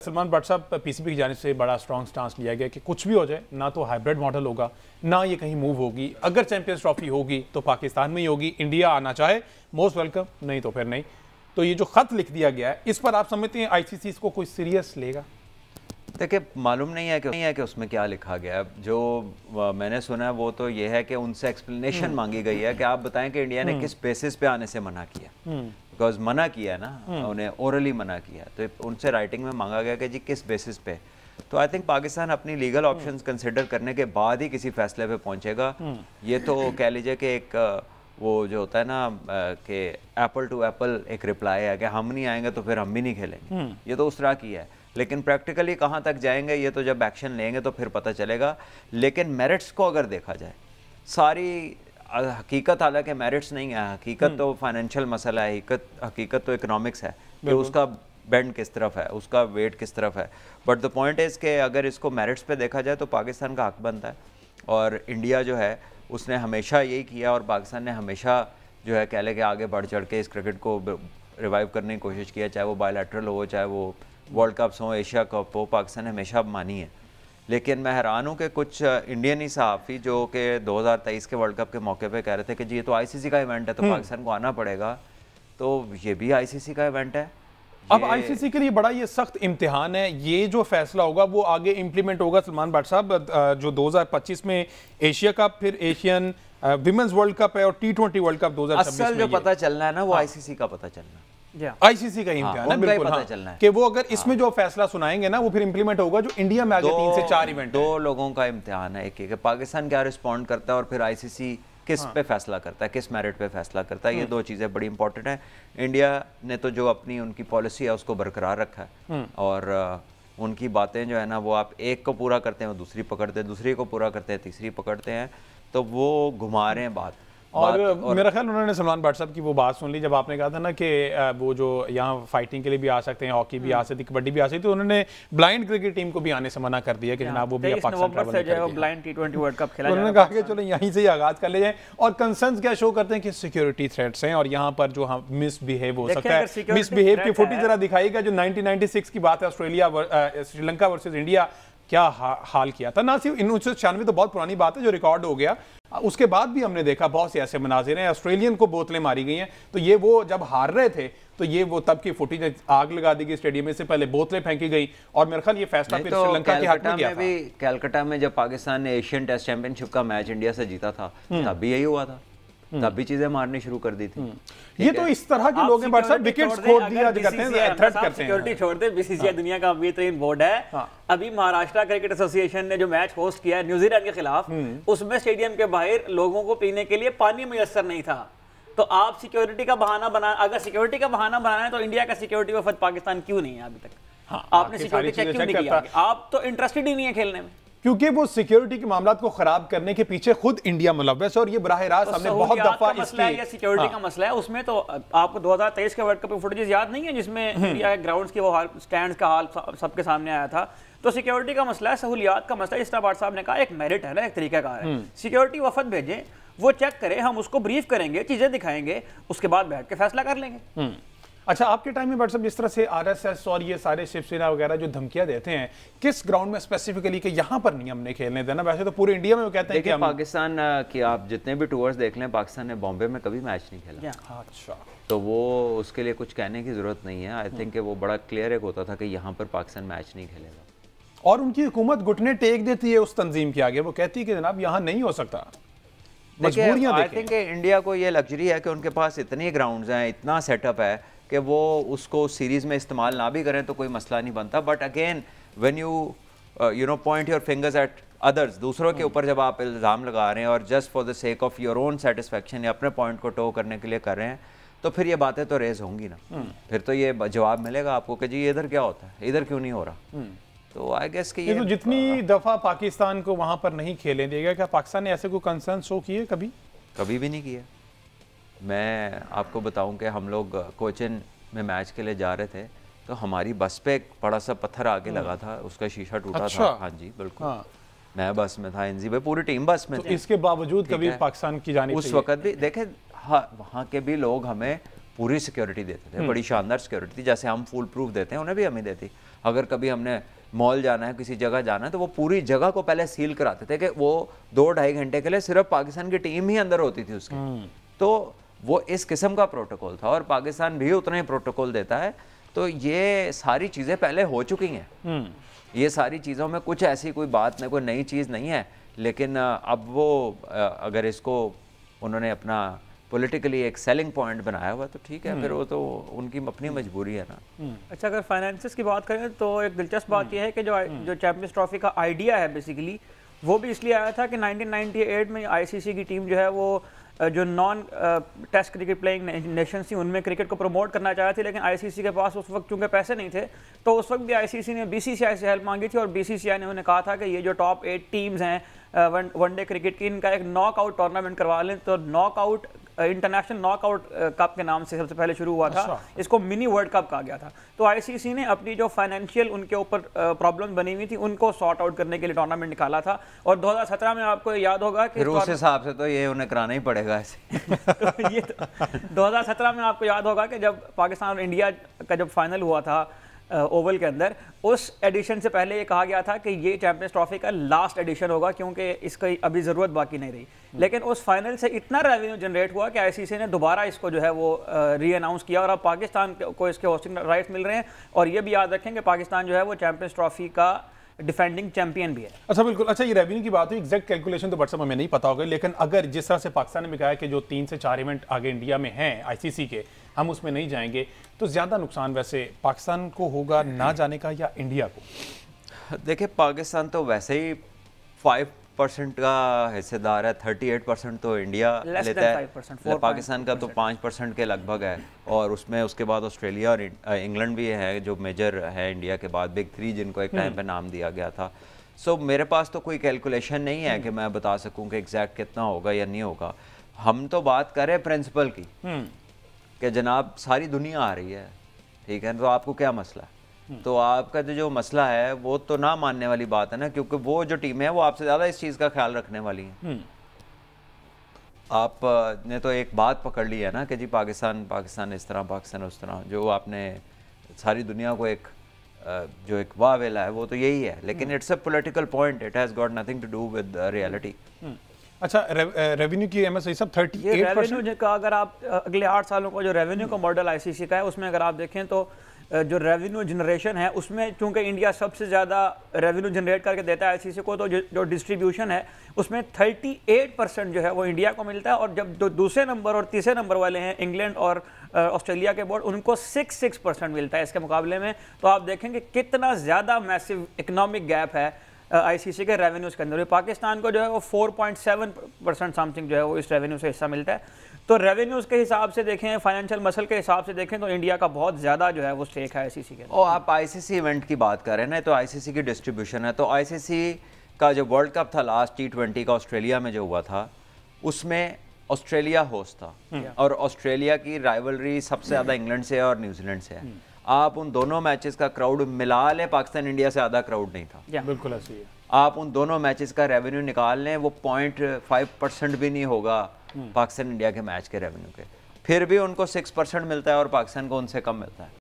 सलमान भट्ट साहब, पीसीबी की जानिब से बड़ा स्ट्रॉन्ग स्टांस लिया गया कि कुछ भी हो जाए, ना तो हाइब्रिड मॉडल होगा, ना ये कहीं मूव होगी। अगर चैंपियंस ट्रॉफी होगी तो पाकिस्तान में ही होगी, इंडिया आना चाहे मोस्ट वेलकम, नहीं तो फिर नहीं। तो ये जो खत लिख दिया गया है, इस पर आप समझते हैं आईसीसी इसको कोई सीरियस लेगा? देखिए, मालूम नहीं है कि उसमें क्या लिखा गया है। जो मैंने सुना है वो तो ये है कि उनसे एक्सप्लेनेशन मांगी गई है कि आप बताएं कि इंडिया ने किस बेसिस पे आने से मना किया। बिकॉज मना किया है ना, उन्हें ओरली मना किया, तो उनसे राइटिंग में मांगा गया कि जी किस बेसिस पे। तो आई थिंक पाकिस्तान अपनी लीगल ऑप्शंस कंसिडर करने के बाद ही किसी फैसले पे पहुंचेगा। ये तो कह लीजिए कि एक वो जो होता है ना कि एप्पल टू एप्पल एक रिप्लाई है कि हम नहीं आएंगे तो फिर हम भी नहीं खेलेंगे, ये तो उस तरह की है। लेकिन प्रैक्टिकली कहाँ तक जाएंगे ये तो जब एक्शन लेंगे तो फिर पता चलेगा। लेकिन मेरिट्स को अगर देखा जाए, सारी हकीकत, हालांकि मेरिट्स नहीं है, हकीकत तो फाइनेंशियल मसला है, हकीकत तो इकोनॉमिक्स है कि उसका बेंड किस तरफ है, उसका वेट किस तरफ है। बट द पॉइंट इज़ कि अगर इसको मेरिट्स पे देखा जाए तो पाकिस्तान का हक बनता है। और इंडिया जो है उसने हमेशा यही किया, और पाकिस्तान ने हमेशा जो है कह ले कि आगे बढ़ चढ़ के इस क्रिकेट को रिवाइव करने की कोशिश किया, चाहे वो बायलैटरल हो, चाहे वो वर्ल्ड कप्स हो, एशिया कप हो, पाकिस्तान ने हमेशा मानी है। लेकिन मैं हैरान हूँ कि कुछ इंडियन ही सहाफ़ी जो कि 2023 के वर्ल्ड कप के मौके पे कह रहे थे कि जी ये तो आईसीसी का इवेंट है तो पाकिस्तान को आना पड़ेगा, तो ये भी आईसीसी का इवेंट है। अब आईसीसी के लिए बड़ा ये सख्त इम्तिहान है। ये जो फैसला होगा वो आगे इम्प्लीमेंट होगा। सलमान भट्ट साहब, जो 2025 में एशिया कप, फिर एशियन विमेंस वर्ल्ड कप है और T20 वर्ल्ड कप 2026 में, असल जो पता चलना है ना वो आईसीसी का पता चलना है, आईसीसी का इम्तिहान है बिल्कुल। पता चलना है कि वो अगर इसमें जो फैसला सुनाएंगे ना वो फिर इंप्लीमेंट होगा। जो इंडिया में आगे 3 से 4 इवेंट, 2 लोगों का इम्तिहान है। एक पाकिस्तान क्या रिस्पॉन्ड करता है और फिर आईसीसी किस पे फैसला करता है, किस मेरिट पे फैसला करता है। ये 2 चीज़ें बड़ी इंपॉर्टेंट है। इंडिया ने तो जो अपनी उनकी पॉलिसी है उसको बरकरार रखा है, और उनकी बातें जो है ना वो आप एक को पूरा करते हैं वो दूसरी पकड़ते हैं, दूसरी को पूरा करते हैं तीसरी पकड़ते हैं, तो वो घुमा रहे हैं बात। और मेरा ख्याल उन्होंने सलमान भट्ट साहब की वो बात सुन ली जब आपने कहा था ना कि वो जो यहाँ फाइटिंग के लिए भी आ सकते हैं, हॉकी भी आ सकती है, कबड्डी भी आ सकती है, तो उन्होंने ब्लाइंड क्रिकेट टीम को भी आने से मना कर दिया कि जनाब वो भी Pakistan blind T20 world cup खेला। उन्होंने कहा कि चलो यहीं से ही आगाज कर ले जाए। और कंसर्न्स क्या शो करते हैं कि सिक्योरिटी थ्रेट्स हैं और यहाँ पर जो हम मिसबिहेव हो सकता है। मिसबिहेव की फुटेज जरा दिखाइएगा। जो 1996 की बात है, ऑस्ट्रेलिया श्रीलंका वर्सेज इंडिया, क्या हाल किया था। ना सिर्फ 1996 तो बहुत पुरानी बात है जो रिकॉर्ड हो गया, उसके बाद भी हमने देखा बहुत से ऐसे मनाजिर हैं। ऑस्ट्रेलियन को बोतलें मारी गई हैं, तो ये वो जब हार रहे थे तो ये वो तब की फुटेज, आग लगा दी गई स्टेडियम में, से पहले बोतलें फेंकी गई। और मेरे ख्याल ये फैसला फिर श्रीलंका के हक में गया था। कलकत्ता में जब पाकिस्तान ने एशियन टेस्ट चैंपियनशिप का मैच इंडिया से जीता था तब भी यही हुआ था, तब भी चीजें मारनी शुरू कर दी थी। ये तो इस तरह के लोग हैं बट सब विकेट्स खो दिया करते हैं, थ्रेट करते हैं। सिक्योरिटी छोड़ दे, बीसीसीआई दुनिया का बेहतरीन बोर्ड है। अभी महाराष्ट्र क्रिकेट एसोसिएशन ने जो मैच होस्ट किया है न्यूजीलैंड के खिलाफ, उसमें स्टेडियम के बाहर लोगों को पीने के लिए पानी मैसर नहीं था। तो आप सिक्योरिटी का बहाना बना, अगर सिक्योरिटी का बहाना बनाना है तो इंडिया का सिक्योरिटी वफद पाकिस्तान क्यों नहीं है अभी तक? आपने सिक्योरिटी चेक क्यों नहीं किया? आप तो इंटरेस्टेड ही नहीं है खेलने में, क्योंकि वो सिक्योरिटी के मामलात को खराब करने के पीछे खुद इंडिया मुलव्वस है। और ये बराह रास्त हमने बहुत दफा इसकी सिक्योरिटी का मसला है। उसमें तो आपको 2023 के वर्ल्ड कप की फुटेज याद नहीं है जिसमें इंडिया के ग्राउंड्स की वो स्टैंड्स का हाल सबके सामने आया था। तो सिक्योरिटी का मसला है, सहूलियात का मसला है। इस तरह भट्ट साहब ने कहा एक मेरिट है ना, एक तरीकाकार है। सिक्योरिटी वफद भेजें, वो चेक करें, हम उसको ब्रीफ करेंगे, चीजें दिखाएंगे, उसके बाद बैठ के फैसला कर लेंगे। अच्छा, आपके टाइम में व्हाट्सएप जिस तरह से आरएसएस और ये सारे शिवसेना वगैरह जो धमकियां देते हैं, किस ग्राउंड में स्पेसिफिकली कि यहाँ पर नहीं हमने खेलने देना? वैसे तो पूरे इंडिया में वो कहते हैं कि पाकिस्तान की आप जितने भी टूर्स देख लें, पाकिस्तान ने बॉम्बे में कभी मैच नहीं खेला। अच्छा, तो वो उसके लिए कुछ कहने की जरूरत नहीं है। आई थिंक वो बड़ा क्लियर एक होता था कि यहाँ पर पाकिस्तान मैच नहीं खेलेगा। और उनकी हुकूमत घुटने टेक देती है उस तंजीम के आगे, वो कहती है कि जनाब यहाँ नहीं हो सकता। आई थिंक इंडिया को ये लग्जरी है कि उनके पास इतनी ग्राउंड्स हैं, इतना सेटअप है कि वो उसको सीरीज में इस्तेमाल ना भी करें तो कोई मसला नहीं बनता। But again when you know point your fingers at others, दूसरों के ऊपर जब आप इल्ज़ाम लगा रहे हैं और just for the sake of your own satisfaction या अपने पॉइंट को टो करने के लिए कर रहे हैं, तो फिर ये बातें तो रेज होंगी ना। फिर तो ये जवाब मिलेगा आपको कि जी इधर क्या होता है, इधर क्यों नहीं हो रहा। तो आई गेस कि ये तो जितनी दफा पाकिस्तान को वहां पर नहीं खेलने देगा, क्या पाकिस्तान ने ऐसे कोई कंसर्न शो किए कभी? कभी भी नहीं किया। मैं आपको बताऊं कि हम लोग कोचिन में मैच के लिए जा रहे थे तो हमारी बस पे एक बड़ा सा पत्थर आगे लगा था, उसका शीशा टूटा था। हाँ जी बिल्कुल। मैं बस में था, एनजी पे पूरी टीम बस में थी। इसके बावजूद कभी पाकिस्तान की जानिब उस वक्त भी देखे, वहाँ के भी लोग हमें पूरी सिक्योरिटी देते थे, बड़ी शानदार सिक्योरिटी थी, जैसे हम फुल प्रूफ देते हैं उन्हें भी हमें देती। अगर कभी हमने मॉल जाना है, किसी जगह जाना है, तो वो पूरी जगह को पहले सील कराते थे कि वो 2-2.5 घंटे के लिए सिर्फ पाकिस्तान की टीम ही अंदर होती थी उसके। तो वो इस किस्म का प्रोटोकॉल था और पाकिस्तान भी उतना ही प्रोटोकॉल देता है। तो ये सारी चीज़ें पहले हो चुकी हैं, ये सारी चीज़ों में कुछ ऐसी कोई बात नहीं, कोई नई चीज़ नहीं है। लेकिन अब वो अगर इसको उन्होंने अपना पॉलिटिकली एक सेलिंग पॉइंट बनाया हुआ तो ठीक है, फिर वो तो उनकी अपनी मजबूरी है ना। अच्छा, अगर फाइनेंसिस की बात करें तो एक दिलचस्प बात यह है कि जो चैंपियंस ट्रॉफी का आइडिया है बेसिकली वो भी इसलिए आया था कि 1998 में आईसीसी की टीम जो है वो जो non test cricket playing nations थी उनमें क्रिकेट को प्रमोट करना चाहे थे, लेकिन आईसीसी के पास उस वक्त चूंकि पैसे नहीं थे तो उस वक्त भी आईसीसी ने बीसीसीआई से हेल्प मांगी थी और बीसीसीआई ने उन्हें कहा था कि ये जो टॉप 8 टीम्स हैं वनडे क्रिकेट की, इनका एक नॉकआउट टूर्नामेंट करवा लें। तो नॉकआउट इंटरनेशनल नॉकआउट कप के नाम से सबसे पहले शुरू हुआ था, इसको मिनी वर्ल्ड कप कहा गया था। तो आईसीसी ने अपनी जो फाइनेंशियल उनके ऊपर प्रॉब्लम बनी हुई थी उनको सॉर्ट आउट करने के लिए टूर्नामेंट निकाला था। और 2017 में आपको याद होगा कि उस हिसाब से तो ये उन्हें कराना ही पड़ेगा ऐसे। तो ये 2017 में आपको याद होगा कि जब पाकिस्तान और इंडिया का जब फाइनल हुआ था ओवल के अंदर, उस एडिशन से पहले ये कहा गया था कि ये चैंपियंस ट्रॉफी का लास्ट एडिशन होगा क्योंकि इसकी अभी ज़रूरत बाकी नहीं रही। लेकिन उस फाइनल से इतना रेवेन्यू जनरेट हुआ कि आईसीसी ने दोबारा इसको जो है वो री अनाउंस किया और अब पाकिस्तान को इसके होस्टिंग राइट्स मिल रहे हैं। और ये भी याद रखें कि पाकिस्तान जो है वो चैंपियंस ट्रॉफी का डिफेंडिंग चैंपियन भी है। अच्छा, बिल्कुल। अच्छा, ये रेवेन्यू की बात हुई, एग्जैक्ट कैलकुलेशन तो व्हाट्सएप में नहीं पता होगा, लेकिन अगर जिस तरह से पाकिस्तान ने कहा है कि जो 3 से 4 इवेंट आगे इंडिया में हैं आईसीसी के, हम उसमें नहीं जाएंगे, तो ज़्यादा नुकसान वैसे पाकिस्तान को होगा ना जाने का या इंडिया को? देखिए, पाकिस्तान तो वैसे ही 5% का हिस्सेदार है, 38% तो इंडिया लेता है, पाकिस्तान का तो 5% के लगभग है। और उसमें उसके बाद ऑस्ट्रेलिया और इंग्लैंड भी है जो मेजर है इंडिया के बाद, बिग 3 जिनको एक टाइम पे नाम दिया गया था। सो मेरे पास तो कोई कैलकुलेशन नहीं है कि मैं बता सकूं कि एग्जैक्ट कितना होगा या नहीं होगा। हम तो बात करें प्रिंसिपल की कि जनाब सारी दुनिया आ रही है, ठीक है, तो आपको क्या मसला है? तो आपका जो मसला है वो तो ना मानने वाली बात है ना, क्योंकि वो जो टीम है वो आपसे ज़्यादा इस चीज़ का ख्याल रखने वाली है। आपने तो एक बात पकड़ ली है ना कि जी पाकिस्तान इस तरह, पाकिस्तान उस तरह, जो आपने सारी दुनिया को एक जो एक वाह वेला है वो तो यही है। लेकिन it's a political point, it has got nothing to do with reality. अच्छा, रेवेन्यू की एमएस सब 38% रेवेन्यू का, अगर आप अगले 8 सालों का जो रेवेन्यू का मॉडल आईसीसी का है उसमें अगर आप देखें तो जो रेवेन्यू जनरेशन है उसमें चूंकि इंडिया सबसे ज़्यादा रेवेन्यू जनरेट करके देता है आईसीसी को, तो जो डिस्ट्रीब्यूशन है उसमें 38% जो है वो इंडिया को मिलता है। और जब जो दूसरे नंबर और तीसरे नंबर वाले हैं इंग्लैंड और ऑस्ट्रेलिया के बोर्ड, उनको 6% मिलता है इसके मुकाबले में। तो आप देखेंगे कितना ज़्यादा मैसिव इकोनॉमिक गैप है आईसीसी के रेवेन्यूज़ के अंदर। पाकिस्तान को जो है वो 4.7% समथिंग जो है वो इस रेवेन्यू से हिस्सा मिलता है। तो रेवेन्यूज़ के हिसाब से देखें, फाइनेंशियल मसल के हिसाब से देखें तो इंडिया का बहुत ज़्यादा जो है वो स्टेक है आईसीसी के अंदर। और आप आईसीसी इवेंट की बात कर रहे हैं ना, तो आईसीसी की डिस्ट्रीब्यूशन है, तो आईसीसी का जो वर्ल्ड कप था लास्ट T20 का ऑस्ट्रेलिया में जो हुआ था, उसमें ऑस्ट्रेलिया होस्ट था और ऑस्ट्रेलिया की राइवलरी सबसे ज़्यादा इंग्लैंड से और न्यूजीलैंड से है। आप उन दोनों मैचेस का क्राउड मिला लें, पाकिस्तान इंडिया से ज़्यादा क्राउड नहीं था। बिल्कुल ऐसी है। आप उन दोनों मैचेस का रेवेन्यू निकाल लें, वो 0.5% भी नहीं होगा पाकिस्तान इंडिया के मैच के रेवेन्यू के, फिर भी उनको 6% मिलता है और पाकिस्तान को उनसे कम मिलता है।